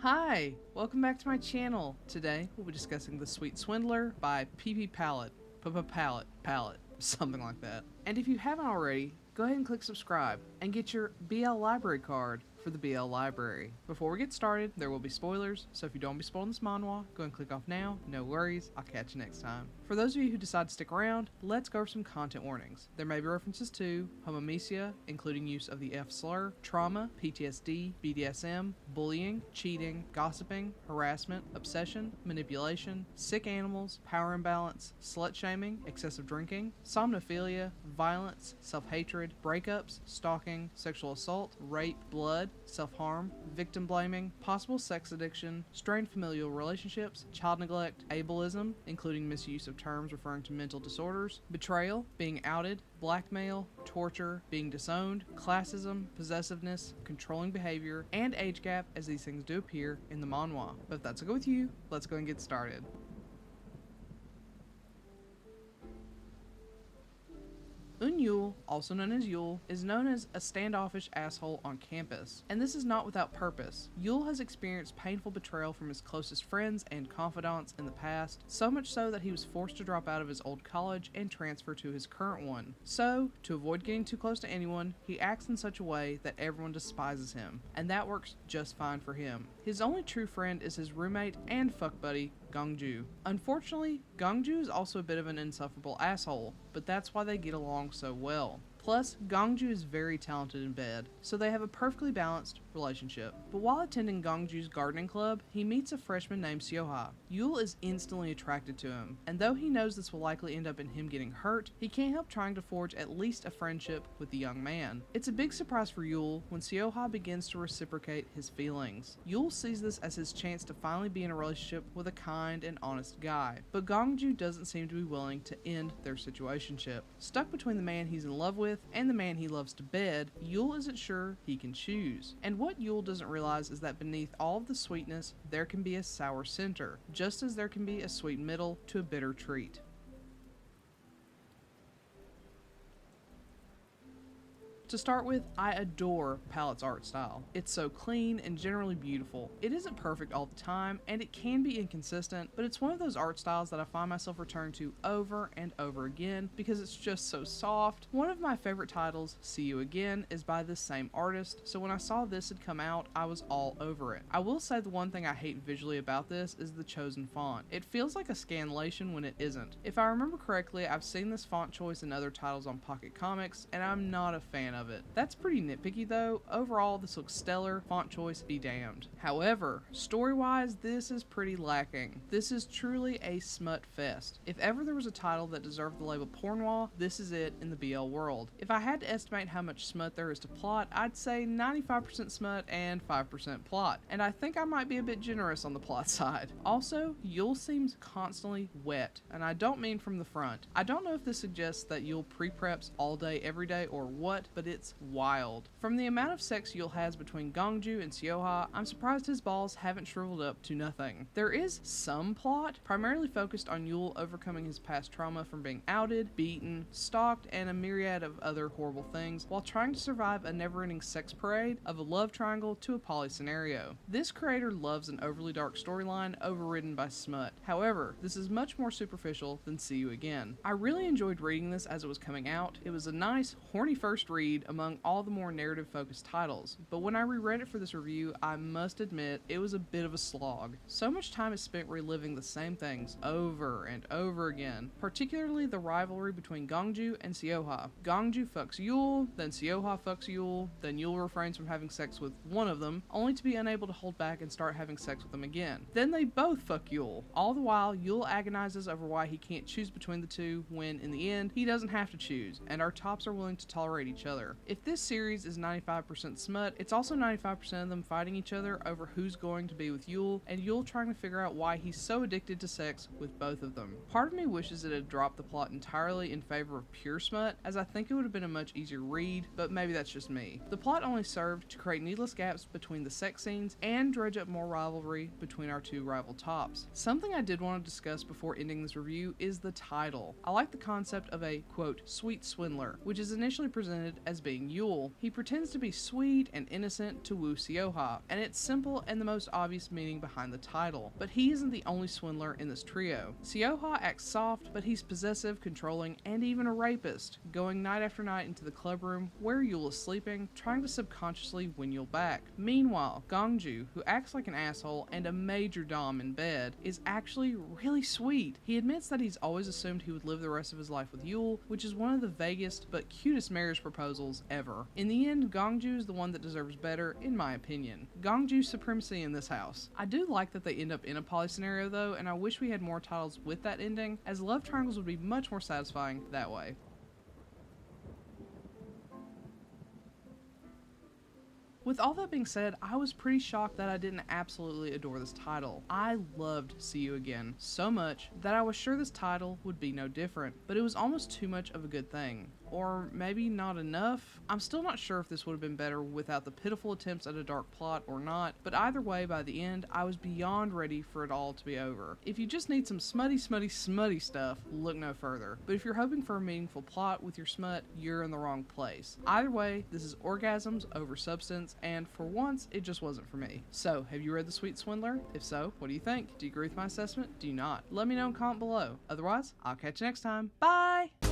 Hi, welcome back to my channel. Today we'll be discussing The Sweet Swindler by Pppallet, Pppallet, something like that. And if you haven't already, go ahead and click subscribe and get your BL library card for the BL library. Before we get started, there will be spoilers, so if you don't want to be spoiling this manhwa, go and click off now. No worries, I'll catch you next time. For those of you who decide to stick around, let's go over some content warnings. There may be references to homomesia, including use of the F slur, trauma, PTSD, BDSM, bullying, cheating, gossiping, harassment, obsession, manipulation, sick animals, power imbalance, slut shaming, excessive drinking, somnophilia, violence, self-hatred, breakups, stalking, sexual assault, rape, blood, self-harm, victim blaming, possible sex addiction, strained familial relationships, child neglect, ableism, including misuse of terms referring to mental disorders, betrayal, being outed, blackmail, torture, being disowned, classism, possessiveness, controlling behavior, and age gap, as these things do appear in the manhwa. But if that's okay with you, let's go and get started. Yul, also known as Yul, is known as a standoffish asshole on campus, and this is not without purpose. Yul has experienced painful betrayal from his closest friends and confidants in the past, so much so that he was forced to drop out of his old college and transfer to his current one. So, to avoid getting too close to anyone, he acts in such a way that everyone despises him, and that works just fine for him. His only true friend is his roommate and fuck buddy, Gongju. Unfortunately, Gongju is also a bit of an insufferable asshole, but that's why they get along so well. Plus, Gongju is very talented in bed, so they have a perfectly balanced relationship. But while attending Gongju's gardening club, he meets a freshman named Seoha. Yul is instantly attracted to him, and though he knows this will likely end up in him getting hurt, he can't help trying to forge at least a friendship with the young man. It's a big surprise for Yul when Seoha begins to reciprocate his feelings. Yul sees this as his chance to finally be in a relationship with a kind and honest guy, but Gongju doesn't seem to be willing to end their situationship. Stuck between the man he's in love with and the man he loves to bed, Yul isn't sure he can choose. And what Yul doesn't realize is that beneath all of the sweetness, there can be a sour center, just as there can be a sweet middle to a bitter treat. To start with, I adore Pppallet's art style. It's so clean and generally beautiful. It isn't perfect all the time, and it can be inconsistent, but it's one of those art styles that I find myself returning to over and over again because it's just so soft. One of my favorite titles, See You Again, is by this same artist, so when I saw this had come out, I was all over it. I will say the one thing I hate visually about this is the chosen font. It feels like a scanlation when it isn't. If I remember correctly, I've seen this font choice in other titles on Pocket Comics, and I'm not a fan of it. That's pretty nitpicky though. Overall, this looks stellar, font choice be damned. However, story-wise, this is pretty lacking. This is truly a smut fest. If ever there was a title that deserved the label pornoir, this is it in the BL world. If I had to estimate how much smut there is to plot, I'd say 95% smut and 5% plot. And I think I might be a bit generous on the plot side. Also, Yul seems constantly wet, and I don't mean from the front. I don't know if this suggests that Yul pre-preps all day every day or what, but it's wild. From the amount of sex Yul has between Gongju and Seoha, I'm surprised his balls haven't shriveled up to nothing. There is some plot, primarily focused on Yul overcoming his past trauma from being outed, beaten, stalked, and a myriad of other horrible things, while trying to survive a never-ending sex parade of a love triangle to a poly scenario. This creator loves an overly dark storyline overridden by smut. However, this is much more superficial than See You Again. I really enjoyed reading this as it was coming out. It was a nice, horny first read among all the more narrative-focused titles, but when I reread it for this review, I must admit it was a bit of a slog. So much time is spent reliving the same things over and over again, particularly the rivalry between Gongju and Seoha. Gongju fucks Yul, then Seoha fucks Yul, then Yul refrains from having sex with one of them, only to be unable to hold back and start having sex with them again. Then they both fuck Yul. All the while, Yul agonizes over why he can't choose between the two when, in the end, he doesn't have to choose, and our tops are willing to tolerate each other. If this series is 95% smut, it's also 95% of them fighting each other over who's going to be with Yul, and Yul trying to figure out why he's so addicted to sex with both of them. Part of me wishes it had dropped the plot entirely in favor of pure smut, as I think it would have been a much easier read, but maybe that's just me. The plot only served to create needless gaps between the sex scenes and dredge up more rivalry between our two rival tops. Something I did want to discuss before ending this review is the title. I like the concept of a, quote, sweet swindler, which is initially presented as as being Yule. He pretends to be sweet and innocent to woo Sioha, and it's simple and the most obvious meaning behind the title. But he isn't the only swindler in this trio. Sioha acts soft, but he's possessive, controlling, and even a rapist, going night after night into the club room where Yule is sleeping, trying to subconsciously win Yule back. Meanwhile, Gongju, who acts like an asshole and a major dom in bed, is actually really sweet. He admits that he's always assumed he would live the rest of his life with Yule, which is one of the vaguest but cutest marriage proposals ever. In the end, Gongju is the one that deserves better, in my opinion. Gongju's supremacy in this house. I do like that they end up in a poly scenario though, and I wish we had more titles with that ending, as love triangles would be much more satisfying that way. With all that being said, I was pretty shocked that I didn't absolutely adore this title. I loved See You Again so much that I was sure this title would be no different, but it was almost too much of a good thing. Or maybe not enough? I'm still not sure if this would have been better without the pitiful attempts at a dark plot or not, but either way, by the end, I was beyond ready for it all to be over. If you just need some smutty stuff, look no further. But if you're hoping for a meaningful plot with your smut, you're in the wrong place. Either way, this is orgasms over substance, and for once, it just wasn't for me. So, have you read The Sweet Swindler? If so, what do you think? Do you agree with my assessment? Do you not? Let me know in comment below. Otherwise, I'll catch you next time. Bye!